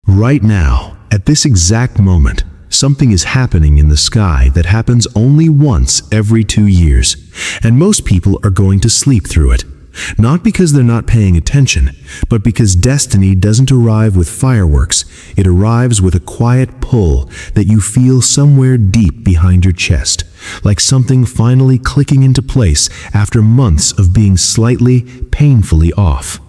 Right now, at this exact moment, something is happening in the sky that happens only once every 2 years, and most people are going to sleep through it. Not because they're not paying attention, but because destiny doesn't arrive with fireworks. It arrives with a quiet pull that you feel somewhere deep behind your chest, like something finally clicking into place after months of being slightly, painfully off.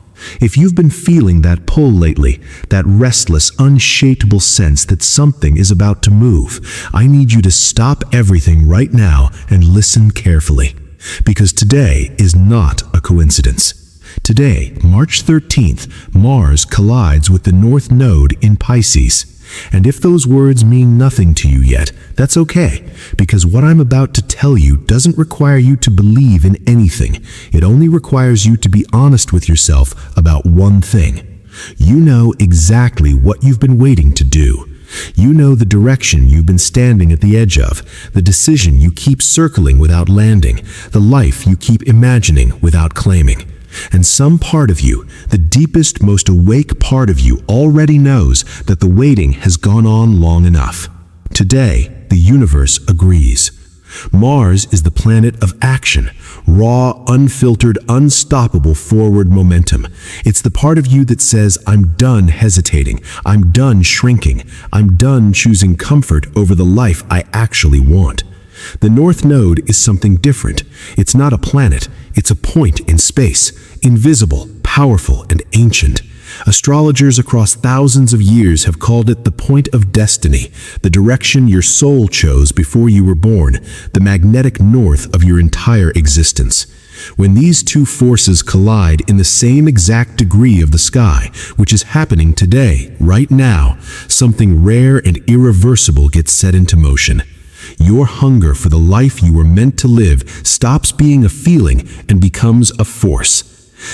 If you've been feeling that pull lately, that restless, unshakable sense that something is about to move, I need you to stop everything right now and listen carefully. Because today is not a coincidence. Today, March 13th, Mars collides with the North Node in Pisces. And if those words mean nothing to you yet, that's okay, because what I'm about to tell you doesn't require you to believe in anything. It only requires you to be honest with yourself about one thing. You know exactly what you've been waiting to do. You know the direction you've been standing at the edge of, the decision you keep circling without landing, the life you keep imagining without claiming. And some part of you, the deepest, most awake part of you, already knows that the waiting has gone on long enough. Today, the universe agrees. Mars is the planet of action, raw, unfiltered, unstoppable forward momentum. It's the part of you that says, I'm done hesitating, I'm done shrinking, I'm done choosing comfort over the life I actually want. The North Node is something different. It's not a planet, it's a point in space, invisible, powerful, and ancient. Astrologers across thousands of years have called it the point of destiny, the direction your soul chose before you were born, the magnetic north of your entire existence. When these two forces collide in the same exact degree of the sky, which is happening today, right now, something rare and irreversible gets set into motion. Your hunger for the life you were meant to live stops being a feeling and becomes a force.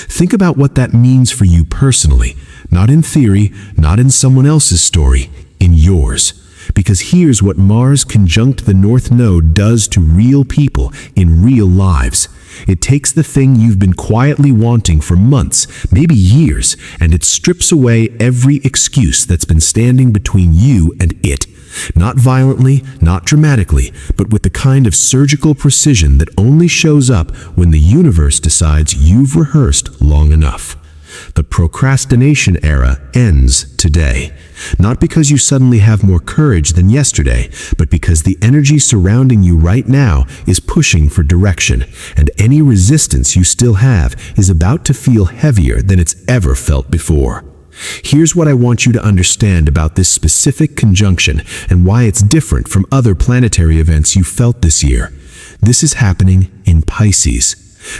Think about what that means for you personally, not in theory, not in someone else's story, in yours. Because here's what Mars conjunct the North Node does to real people in real lives. It takes the thing you've been quietly wanting for months, maybe years, and it strips away every excuse that's been standing between you and it. Not violently, not dramatically, but with the kind of surgical precision that only shows up when the universe decides you've rehearsed long enough. The procrastination era ends today. Not because you suddenly have more courage than yesterday, but because the energy surrounding you right now is pushing for direction, and any resistance you still have is about to feel heavier than it's ever felt before. Here's what I want you to understand about this specific conjunction and why it's different from other planetary events you felt this year. This is happening in Pisces.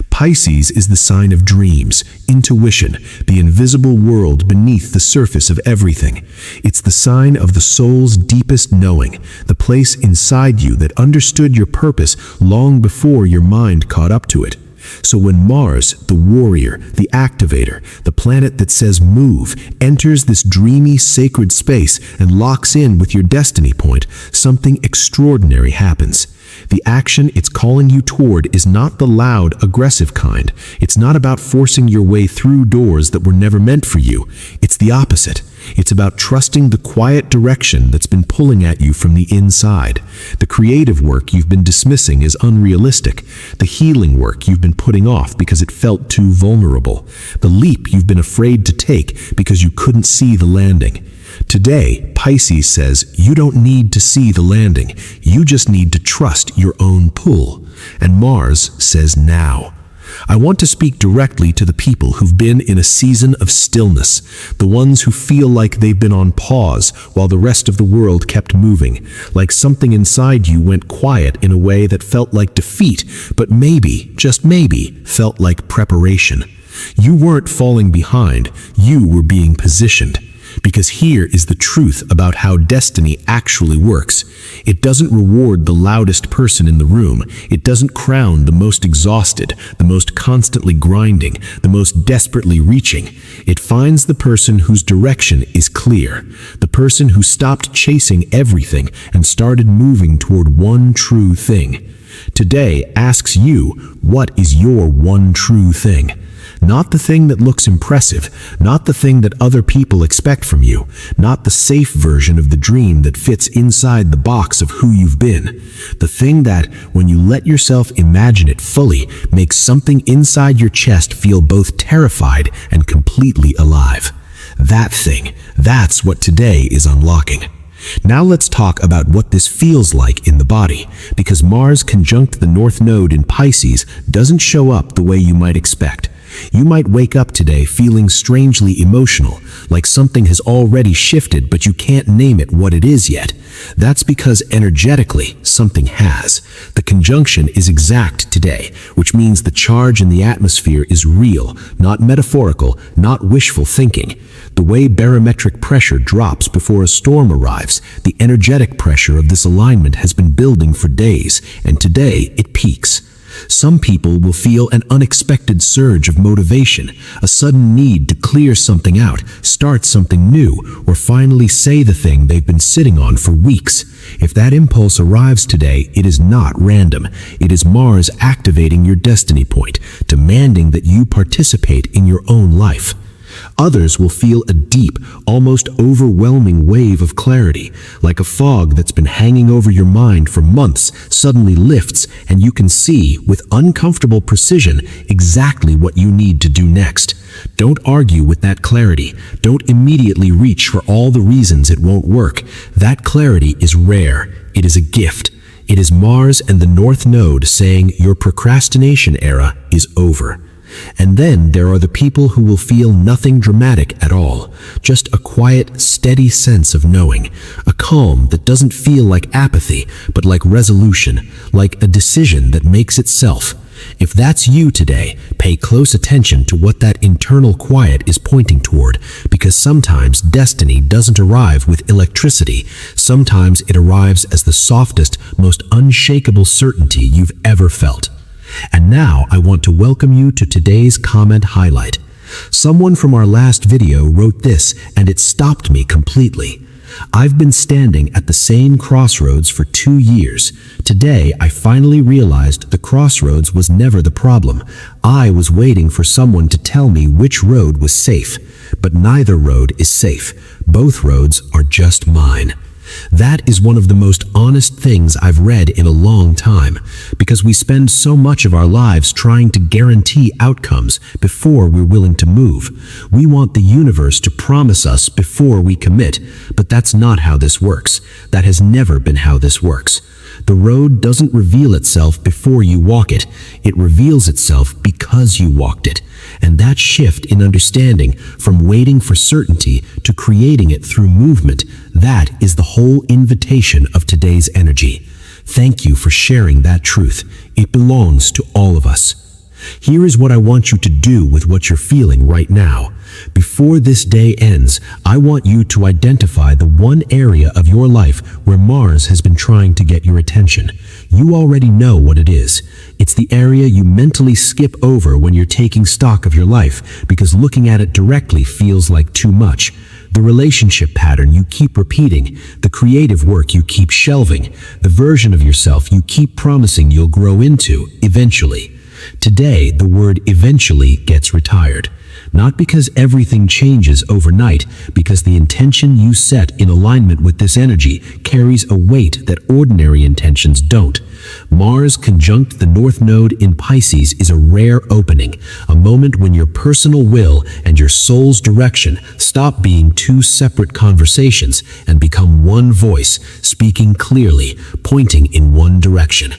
Pisces is the sign of dreams, intuition, the invisible world beneath the surface of everything. It's the sign of the soul's deepest knowing, the place inside you that understood your purpose long before your mind caught up to it. So when Mars, the warrior, the activator, the planet that says move, enters this dreamy, sacred space and locks in with your destiny point, something extraordinary happens. The action it's calling you toward is not the loud, aggressive kind. It's not about forcing your way through doors that were never meant for you. It's the opposite. It's about trusting the quiet direction that's been pulling at you from the inside. The creative work you've been dismissing as unrealistic. The healing work you've been putting off because it felt too vulnerable. The leap you've been afraid to take because you couldn't see the landing. Today, Pisces says you don't need to see the landing. You just need to trust your own pull. And Mars says now. I want to speak directly to the people who've been in a season of stillness, the ones who feel like they've been on pause while the rest of the world kept moving, like something inside you went quiet in a way that felt like defeat, but maybe, just maybe, felt like preparation. You weren't falling behind, you were being positioned. Because here is the truth about how destiny actually works. It doesn't reward the loudest person in the room. It doesn't crown the most exhausted, the most constantly grinding, the most desperately reaching. It finds the person whose direction is clear, the person who stopped chasing everything and started moving toward one true thing. Today asks you, what is your one true thing? Not the thing that looks impressive, not the thing that other people expect from you, not the safe version of the dream that fits inside the box of who you've been. The thing that, when you let yourself imagine it fully, makes something inside your chest feel both terrified and completely alive. That thing, that's what today is unlocking. Now let's talk about what this feels like in the body, because Mars conjunct the North Node in Pisces doesn't show up the way you might expect. You might wake up today feeling strangely emotional, like something has already shifted but you can't name it what it is yet. That's because energetically, something has. The conjunction is exact today, which means the charge in the atmosphere is real, not metaphorical, not wishful thinking. The way barometric pressure drops before a storm arrives, the energetic pressure of this alignment has been building for days, and today it peaks. Some people will feel an unexpected surge of motivation, a sudden need to clear something out, start something new, or finally say the thing they've been sitting on for weeks. If that impulse arrives today, it is not random. It is Mars activating your destiny point, demanding that you participate in your own life. Others will feel a deep, almost overwhelming wave of clarity, like a fog that's been hanging over your mind for months suddenly lifts, and you can see, with uncomfortable precision, exactly what you need to do next. Don't argue with that clarity. Don't immediately reach for all the reasons it won't work. That clarity is rare. It is a gift. It is Mars and the North Node saying your procrastination era is over. And then there are the people who will feel nothing dramatic at all, just a quiet, steady sense of knowing, a calm that doesn't feel like apathy, but like resolution, like a decision that makes itself. If that's you today, pay close attention to what that internal quiet is pointing toward, because sometimes destiny doesn't arrive with electricity. Sometimes it arrives as the softest, most unshakable certainty you've ever felt. And now I want to welcome you to today's comment highlight. Someone from our last video wrote this, and it stopped me completely. I've been standing at the same crossroads for 2 years. Today, I finally realized the crossroads was never the problem. I was waiting for someone to tell me which road was safe. But neither road is safe. Both roads are just mine. That is one of the most honest things I've read in a long time, because we spend so much of our lives trying to guarantee outcomes before we're willing to move. We want the universe to promise us before we commit, but that's not how this works. That has never been how this works. The road doesn't reveal itself before you walk it. It reveals itself because you walked it. And that shift in understanding, from waiting for certainty to creating it through movement, that is the whole invitation of today's energy. Thank you for sharing that truth. It belongs to all of us. Here is what I want you to do with what you're feeling right now. Before this day ends, I want you to identify the one area of your life where Mars has been trying to get your attention. You already know what it is. It's the area you mentally skip over when you're taking stock of your life, because looking at it directly feels like too much. The relationship pattern you keep repeating, the creative work you keep shelving, the version of yourself you keep promising you'll grow into eventually. Today, the word eventually gets retired. Not because everything changes overnight, because the intention you set in alignment with this energy carries a weight that ordinary intentions don't. Mars conjunct the North Node in Pisces is a rare opening, a moment when your personal will and your soul's direction stop being two separate conversations and become one voice, speaking clearly, pointing in one direction.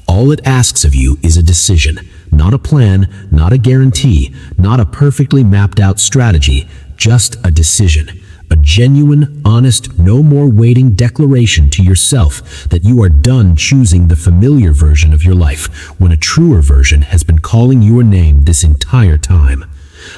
All it asks of you is a decision, not a plan, not a guarantee, not a perfectly mapped out strategy, just a decision. A genuine, honest, no more waiting declaration to yourself that you are done choosing the familiar version of your life when a truer version has been calling your name this entire time.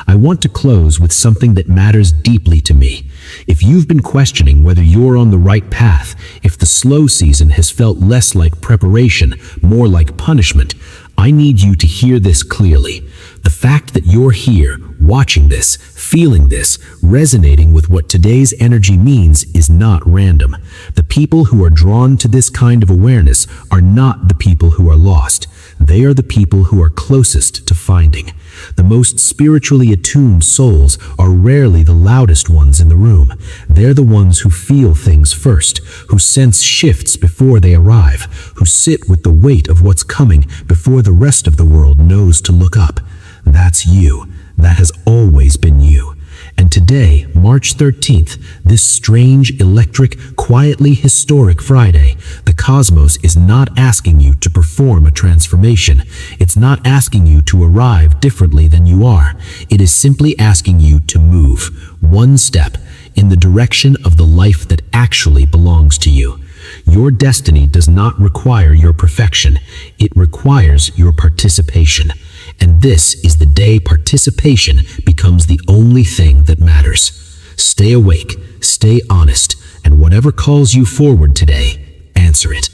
I want to close with something that matters deeply to me. If you've been questioning whether you're on the right path, if the slow season has felt less like preparation, more like punishment, I need you to hear this clearly. The fact that you're here, watching this, feeling this, resonating with what today's energy means is not random. The people who are drawn to this kind of awareness are not the people who are lost. they are the people who are closest to finding. The most spiritually attuned souls are rarely the loudest ones in the room. They're the ones who feel things first, who sense shifts before they arrive, who sit with the weight of what's coming before the rest of the world knows to look up. That's you. That has always been you. And today, March 13th, this strange, electric, quietly historic Friday, the cosmos is not asking you to perform a transformation. It's not asking you to arrive differently than you are. It is simply asking you to move one step in the direction of the life that actually belongs to you. Your destiny does not require your perfection. It requires your participation. And this is the day participation becomes the only thing that matters. Stay awake, stay honest, and whatever calls you forward today, answer it.